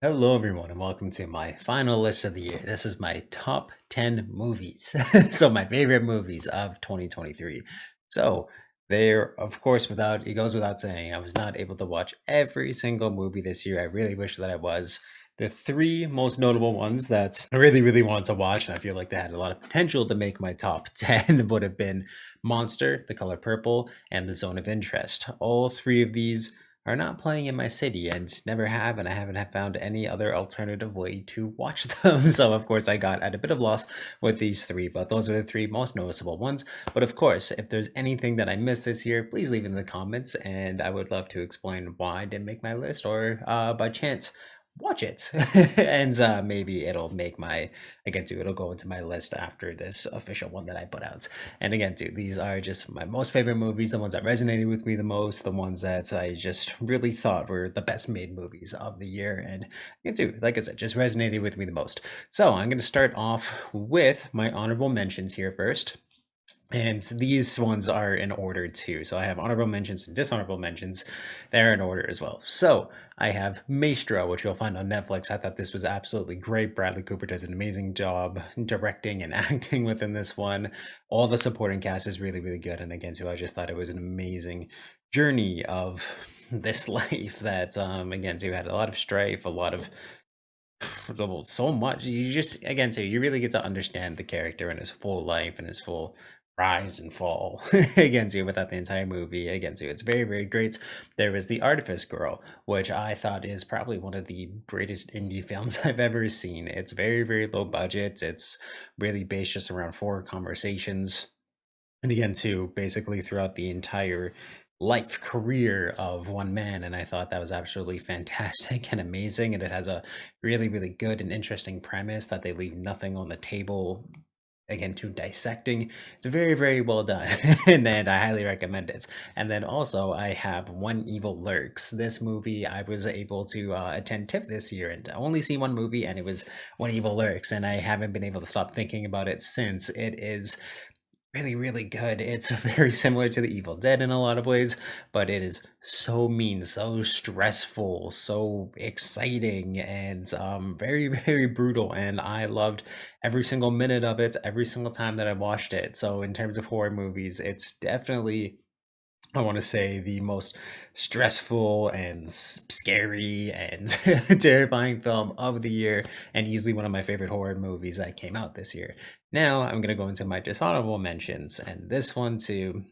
Hello, everyone, and welcome to my final list of the year. This is my top 10 movies. So, my favorite movies of 2023. So, there, of course, it goes without saying, I was not able to watch every single movie this year. I really wish that I was. The three most notable ones that I really, really wanted to watch, and I feel like they had a lot of potential to make my top 10, would have been Monster, The Color Purple, and The Zone of Interest. All three of these are not playing in my city and never have, and I haven't found any other alternative way to watch them. So, of course, I got at a bit of loss with these three, but those are the three most noticeable ones. But of course, if there's anything that I missed this year, please leave it in the comments, and I would love to explain why I didn't make my list, or by chance, watch it. And maybe it'll make my again too it'll go into my list after this official one that I put out. And again too, these are just my most favorite movies, the ones that resonated with me the most, the ones that I just really thought were the best made movies of the year. And again too, like I said, just resonated with me the most. So I'm going to start off with my honorable mentions here first. And these ones are in order too. So I have honorable mentions and dishonorable mentions. They're in order as well. So I have Maestro, which you'll find on Netflix. I thought this was absolutely great. Bradley Cooper does an amazing job directing and acting within this one. All the supporting cast is really, really good. And again, too, I just thought it was an amazing journey of this life that, again, too, had a lot of strife, a lot of so much. You just, again, too, you really get to understand the character and his full life and his full rise and fall again too without the entire movie. Again too, it's very, very great. There was The Artifice Girl, which I thought is probably one of the greatest indie films I've ever seen. It's very, very low budget. It's really based just around four conversations, and again too, basically throughout the entire life career of one man. And I thought that was absolutely fantastic and amazing, and it has a really, really good and interesting premise that they leave nothing on the table again to dissecting. It's very, very well done. And I highly recommend it. And then also I have When Evil Lurks. This movie I was able to attend TIFF this year and only see one movie, and it was When Evil Lurks, and I haven't been able to stop thinking about it since. It is really, really good. It's very similar to The Evil Dead in a lot of ways, but it is so mean, so stressful, so exciting, and very, very brutal. And I loved every single minute of it, every single time that I watched it. So, in terms of horror movies, it's definitely, I want to say, the most stressful and scary and terrifying film of the year, and easily one of my favorite horror movies that came out this year. Now I'm going to go into my dishonorable mentions, and this one too.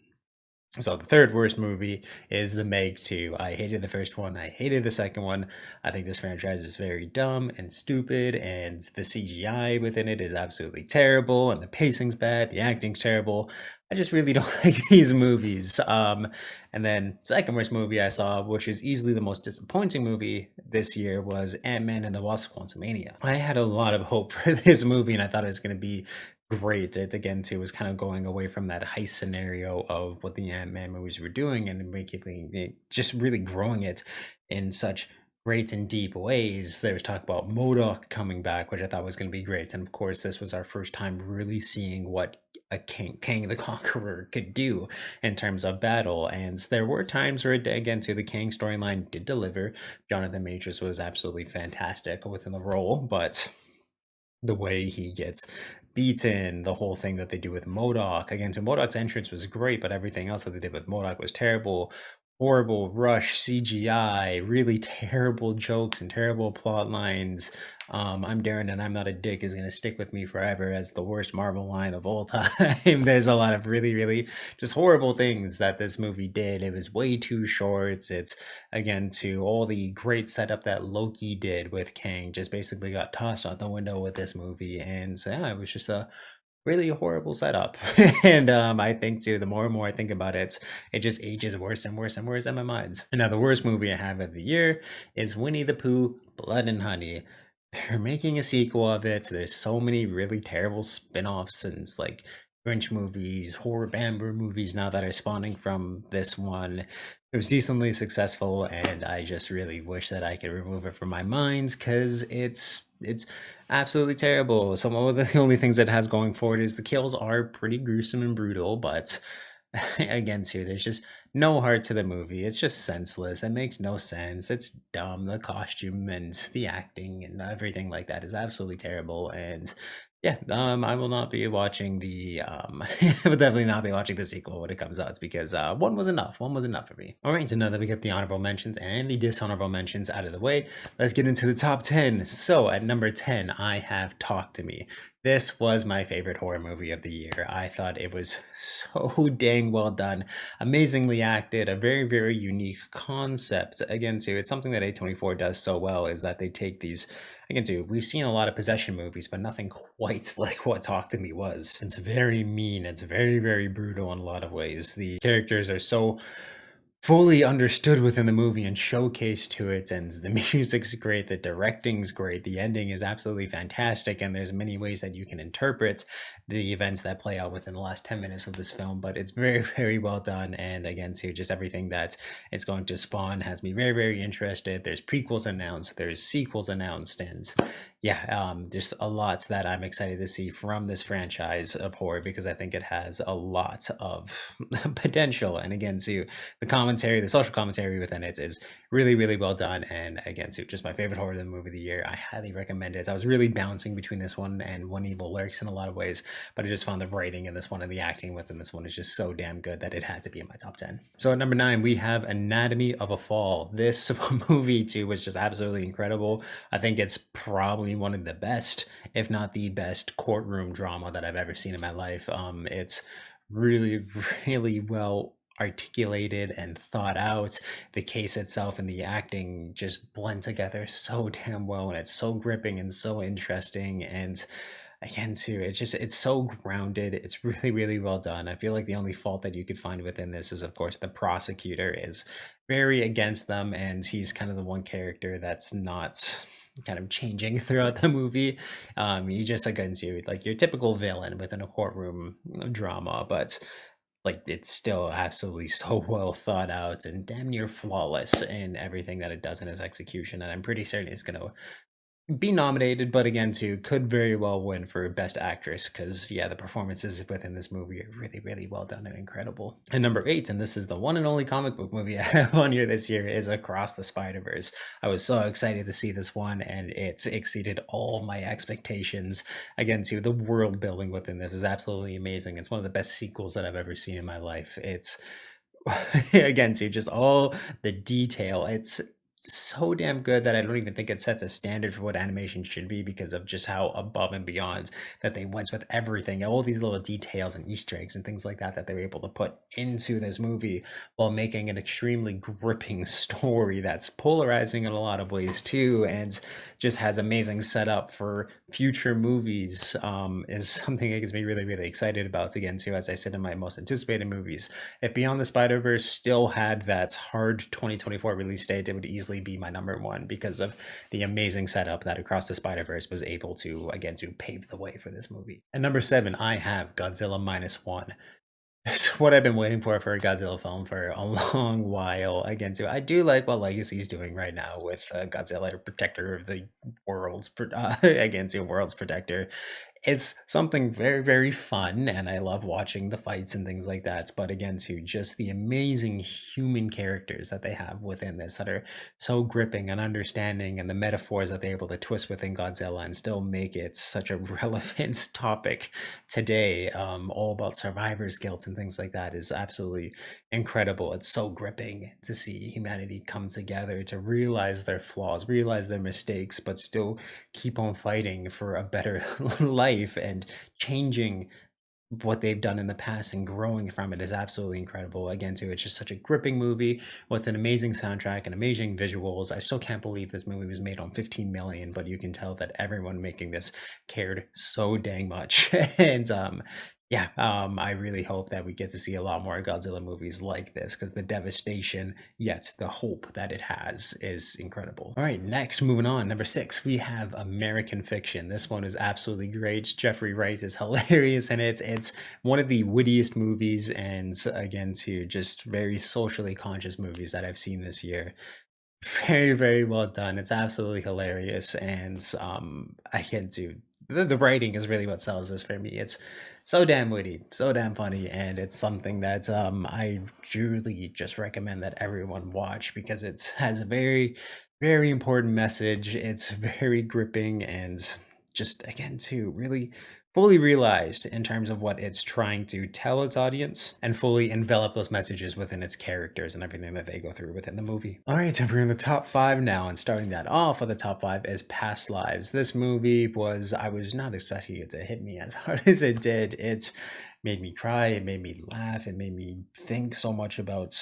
So the third worst movie is The Meg 2. I hated the first one. I hated the second one. I think this franchise is very dumb and stupid, and the CGI within it is absolutely terrible, and the pacing's bad, the acting's terrible. I just really don't like these movies. And then second worst movie I saw, which is easily the most disappointing movie this year, was Ant-Man and the Wasp: Quantumania. I had a lot of hope for this movie, and I thought it was going to be great. It again too was kind of going away from that heist scenario of what the Ant-Man movies were doing, and making it just really growing it in such great and deep ways. There was talk about MODOK coming back, which I thought was going to be great, and of course this was our first time really seeing what a Kang the Conqueror could do in terms of battle. And there were times where again to the Kang storyline did deliver. Jonathan Majors was absolutely fantastic within the role, but the way he gets beaten, the whole thing that they do with MODOK. Again, so MODOK's entrance was great, but everything else that they did with MODOK was terrible. Horrible rush CGI, really terrible jokes and terrible plot lines. I'm Darren and I'm not a dick is gonna stick with me forever as the worst Marvel line of all time. There's a lot of really, really just horrible things that this movie did. It was way too short. It's again to all the great setup that Loki did with Kang just basically got tossed out the window with this movie. And so, yeah, it was just a really horrible setup. And I think too, the more and more I think about it, it just ages worse and worse and worse in my mind. And now the worst movie I have of the year is Winnie the Pooh, Blood and Honey. They're making a sequel of it. There's so many really terrible spin-offs and it's like Grinch movies, horror Bamber movies now that are spawning from this one. It was decently successful, and I just really wish that I could remove it from my mind because it's absolutely terrible. Some of the only things it has going for it is the kills are pretty gruesome and brutal, but again, too, there's just no heart to the movie. It's just senseless. It makes no sense. It's dumb. The costume and the acting and everything like that is absolutely terrible. And yeah, I will not be watching the I will definitely not be watching the sequel when it comes out. It's because one was enough. One was enough for me. All right, so now that we get the honorable mentions and the dishonorable mentions out of the way, let's get into the top 10. So at number 10, I have Talk to Me. This was my favorite horror movie of the year. I thought it was so dang well done, amazingly acted, a very, very unique concept. Again, too, it's something that A24 does so well is that they take these, again, too, we've seen a lot of possession movies, but nothing quite like what Talk to Me was. It's very mean, it's very, very brutal in a lot of ways. The characters are so fully understood within the movie and showcased to it, and the music's great, the directing's great, the ending is absolutely fantastic, and there's many ways that you can interpret the events that play out within the last 10 minutes of this film, but it's very, very well done. And again, too, just everything that it's going to spawn has me very, very interested. There's prequels announced, there's sequels announced, and yeah, just a lot that I'm excited to see from this franchise of horror, because I think it has a lot of potential. And again, too, the commentary, the social commentary within it is really, really well done. And again, too, just my favorite horror movie of the year. I highly recommend it. I was really bouncing between this one and When Evil Lurks in a lot of ways, but I just found the writing in this one and the acting within this one is just so damn good that it had to be in my top 10. So at number 9, we have Anatomy of a Fall. This movie, too, was just absolutely incredible. I think it's probably one of the best, if not the best, courtroom drama that I've ever seen in my life. It's really, really well articulated and thought out. The case itself and the acting just blend together so damn well, and it's so gripping and so interesting. And again, too, it's so grounded. It's really, really well done. I feel like the only fault that you could find within this is, of course, the prosecutor is very against them, and he's kind of the one character that's not kind of changing throughout the movie. He just again, too, like your typical villain within a courtroom drama, but like it's still absolutely so well thought out and damn near flawless in everything that it does in its execution. And I'm pretty certain it's going to be nominated, but again, too, could very well win for Best Actress, because yeah, the performances within this movie are really, really well done and incredible. And number 8, and this is the one and only comic book movie I have on here this year, is Across the Spider-Verse. I was so excited to see this one, and it's exceeded all my expectations. Again, too, the world building within this is absolutely amazing. It's one of the best sequels that I've ever seen in my life. It's again, too, just all the detail. It's so damn good that I don't even think it sets a standard for what animation should be, because of just how above and beyond that they went with everything, all these little details and Easter eggs and things like that that they were able to put into this movie, while making an extremely gripping story that's polarizing in a lot of ways too, and just has amazing setup for future movies. Is something that gets me really, really excited about. Again, too, as I said, in my most anticipated movies, if Beyond the Spider-Verse still had that hard 2024 release date, it would easily be my number 1, because of the amazing setup that Across the Spider-Verse was able to, again, to pave the way for this movie. And number 7, I have Godzilla Minus One. It's what I've been waiting for a Godzilla film for a long while. Again, too, I do like what Legacy's doing right now with Godzilla, Protector of the World's, again, too, World's Protector. It's something very, very fun, and I love watching the fights and things like that. But again, too, just the amazing human characters that they have within this that are so gripping and understanding, and the metaphors that they're able to twist within Godzilla and still make it such a relevant topic today, all about survivor's guilt and things like that, is absolutely incredible. It's so gripping to see humanity come together to realize their flaws, realize their mistakes, but still keep on fighting for a better life, and changing what they've done in the past and growing from it is absolutely incredible. Again, too, it's just such a gripping movie with an amazing soundtrack and amazing visuals. I still can't believe this movie was made on 15 million, but you can tell that everyone making this cared so dang much. And yeah, I really hope that we get to see a lot more Godzilla movies like this, because the devastation, yet the hope that it has, is incredible. All right, next, moving on, number 6, we have American Fiction. This one is absolutely great. Jeffrey Wright is hilarious in it. It's one of the wittiest movies, and again, too, just very socially conscious movies that I've seen this year. Very, very well done. It's absolutely hilarious, and I can do the writing is really what sells this for me. It's so damn witty, so damn funny, and it's something that I truly just recommend that everyone watch because it has a very important message. It's very gripping and just again to really fully realized in terms of what it's trying to tell its audience and fully envelop those messages within its characters and everything that they go through within the movie. All right, so we're in the top five now, and starting that off with the top five is Past Lives. This movie was, I was not expecting it to hit me as hard as it did. It made me cry, it made me laugh, it made me think so much about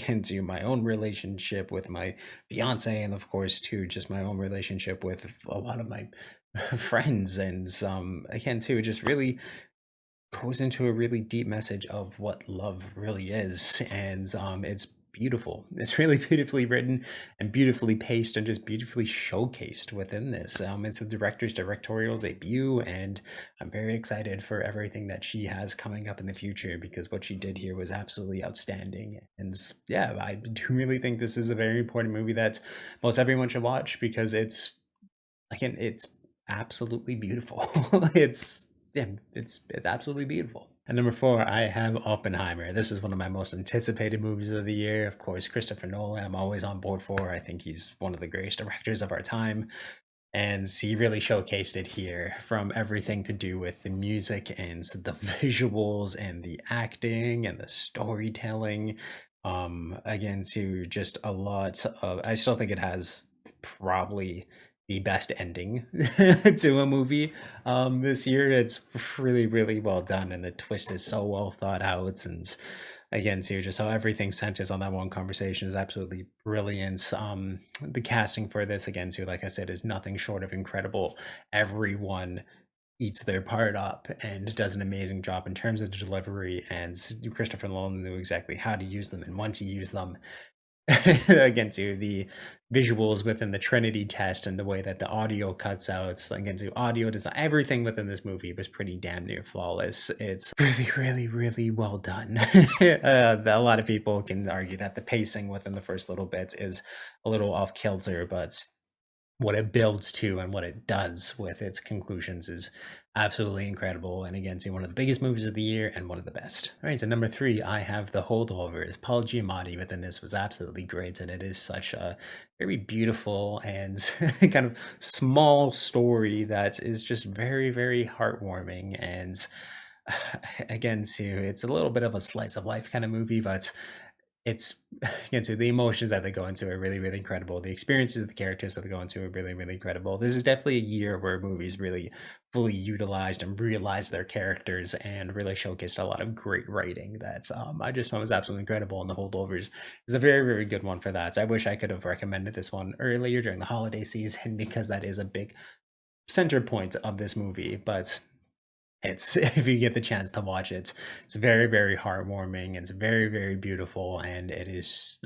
into my own relationship with my fiance, and of course, too, just my own relationship with a lot of my friends and again too it just really goes into a really deep message of what love really is and it's beautiful. It's really beautifully written and beautifully paced and just beautifully showcased within this. It's the director's directorial debut, and I'm very excited for everything that she has coming up in the future because what she did here was absolutely outstanding. And yeah, I do really think this is a very important movie that most everyone should watch because it's absolutely beautiful. it's yeah, it's absolutely beautiful. And number four, I have Oppenheimer. This is one of my most anticipated movies of the year. Of course, Christopher Nolan, I'm always on board for. I think he's one of the greatest directors of our time. And he really showcased it here from everything to do with the music and the visuals and the acting and the storytelling. Again, to just a lot of, I still think it has probably the best ending to a movie this year. It's really well done, and the twist is so well thought out. And again, too, just how everything centers on that one conversation is absolutely brilliant. The casting for this, again, too, like I said, is nothing short of incredible. Everyone eats their part up and does an amazing job in terms of the delivery. And Christopher Nolan knew exactly how to use them and when to use them. Again, to the visuals within the Trinity test and the way that the audio cuts out, again, to audio design, everything within this movie was pretty damn near flawless. It's really well done. A lot of people can argue that the pacing within the first little bit is a little off kilter, but what it builds to and what it does with its conclusions is absolutely incredible. And again, see one of the biggest movies of the year and one of the best. All right, so number three, I have The Holdovers. Paul Giamatti within this was absolutely great, and it is such a very beautiful and kind of small story that is just very heartwarming. And again, too, it's a little bit of a slice of life kind of movie, but it's so the emotions that they go into are really incredible. The experiences of the characters that they go into are really incredible. This is definitely a year where movies really fully utilized and realized their characters and really showcased a lot of great writing that I just found was absolutely incredible. And The Holdovers is a very good one for that. So I wish I could have recommended this one earlier during the holiday season because that is a big center point of this movie. But it's if you get the chance to watch it, it's very heartwarming. It's very beautiful, and it is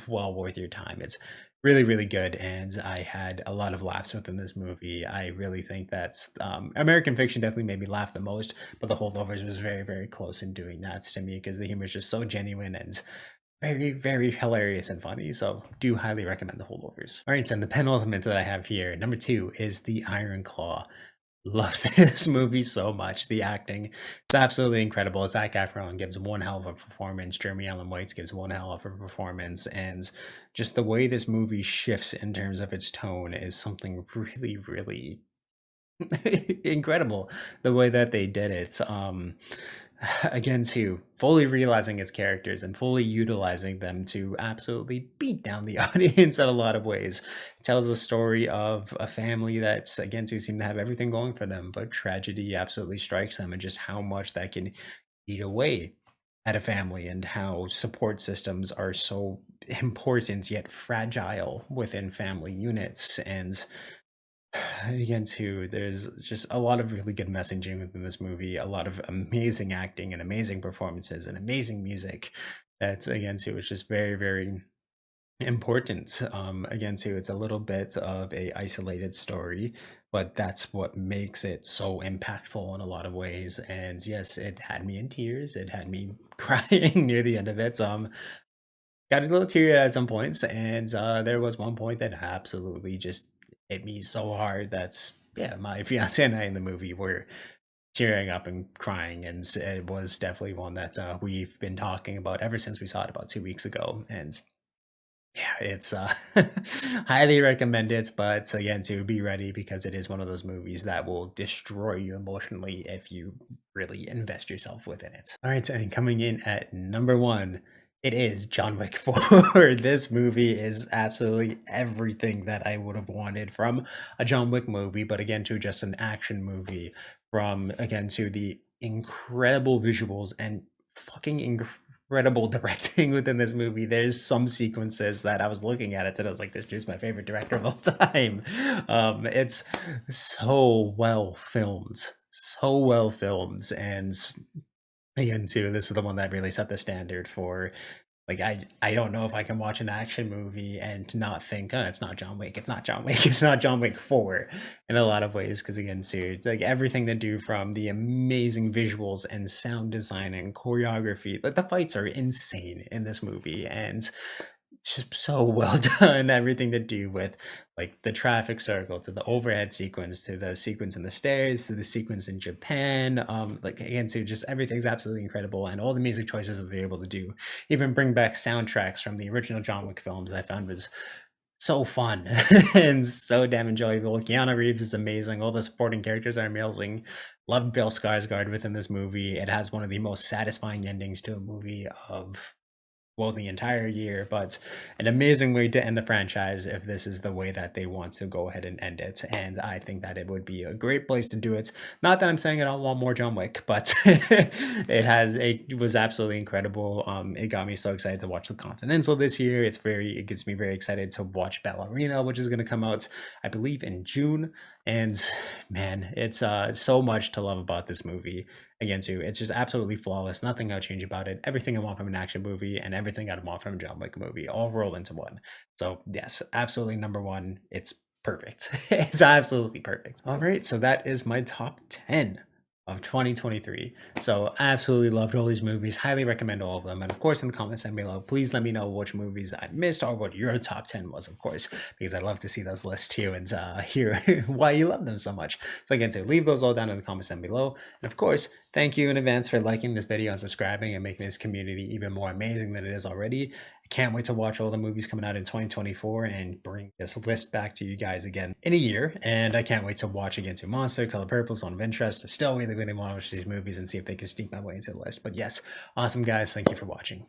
well worth your time. It's really good, and I had a lot of laughs within this movie. I really think that's American Fiction definitely made me laugh the most, but The Holdovers was very close in doing that to me because the humor is just so genuine and very hilarious and funny. So do highly recommend The Holdovers. All right, so the penultimate that I have here, number two, is The Iron Claw. Love this movie so much. The acting, it's absolutely incredible. Zac Efron gives one hell of a performance. Jeremy Allen White gives one hell of a performance, and just the way this movie shifts in terms of its tone is something really incredible. The way that they did it. Again, too, fully realizing its characters and fully utilizing them to absolutely beat down the audience in a lot of ways. It tells the story of a family that's, again, too, seem to have everything going for them, but tragedy absolutely strikes them, and just how much that can eat away at a family, and how support systems are so important yet fragile within family units. And again, too, there's just a lot of really good messaging within this movie, a lot of amazing acting and amazing performances and amazing music. That's again, too, it's just very important. Again, too, it's a little bit of a isolated story, but that's what makes it so impactful in a lot of ways. And yes, it had me in tears. It had me crying near the end of it. Got a little teary at some points, and there was one point that absolutely just hit me so hard. That's yeah, my fiance and I in the movie were tearing up and crying, and it was definitely one that we've been talking about ever since we saw it about 2 weeks ago. And yeah, it's highly recommend it, but again, to be ready because it is one of those movies that will destroy you emotionally if you really invest yourself within it. All right, and coming in at number one, it is John Wick 4. This movie is absolutely everything that I would have wanted from a John Wick movie, but again, to just an action movie, from again to the incredible visuals and fucking incredible directing within this movie. There's some sequences that I was looking at it and I was like, this dude's my favorite director of all time. It's so well filmed, and again, too, this is the one that really set the standard for like, I don't know if I can watch an action movie and not think, "Oh, it's not John Wick, it's not John Wick, it's not John Wick 4," in a lot of ways. Because again, too, it's like everything to do from the amazing visuals and sound design and choreography. Like, the fights are insane in this movie, and just so well done. Everything to do with like the traffic circle, to the overhead sequence, to the sequence in the stairs, to the sequence in Japan. Like again, to just everything's absolutely incredible, and all the music choices that they're able to do, even bring back soundtracks from the original John Wick films, I found was so fun and so damn enjoyable. Keanu Reeves is amazing. All the supporting characters are amazing. Love Bill Skarsgård within this movie. It has one of the most satisfying endings to a movie of, well, the entire year, but an amazing way to end the franchise if this is the way that they want to go ahead and end it. And I think that it would be a great place to do it. Not that I'm saying I don't want more John Wick, but it was absolutely incredible. It got me so excited to watch The Continental this year. It gets me very excited to watch Ballerina, which is going to come out, I believe, in June. And man, it's so much to love about this movie. Again, too, it's just absolutely flawless. Nothing I would change about it. Everything I want from an action movie and everything I'd want from a John Wick movie all rolled into one. So yes, absolutely number one. It's perfect. It's absolutely perfect. All right, so that is my top 10 of 2023. So absolutely loved all these movies. Highly recommend all of them. And of course, in the comments down below, please let me know which movies I missed or what your top 10 was, of course, because I'd love to see those lists too and hear why you love them so much. So again, so leave those all down in the comments down below. And of course, thank you in advance for liking this video and subscribing and making this community even more amazing than it is already. I can't wait to watch all the movies coming out in 2024 and bring this list back to you guys again in a year. And I can't wait to watch again to Monster, Color Purple, Zone of Interest. I still really want to watch these movies and see if they can sneak my way into the list. But yes, awesome guys. Thank you for watching.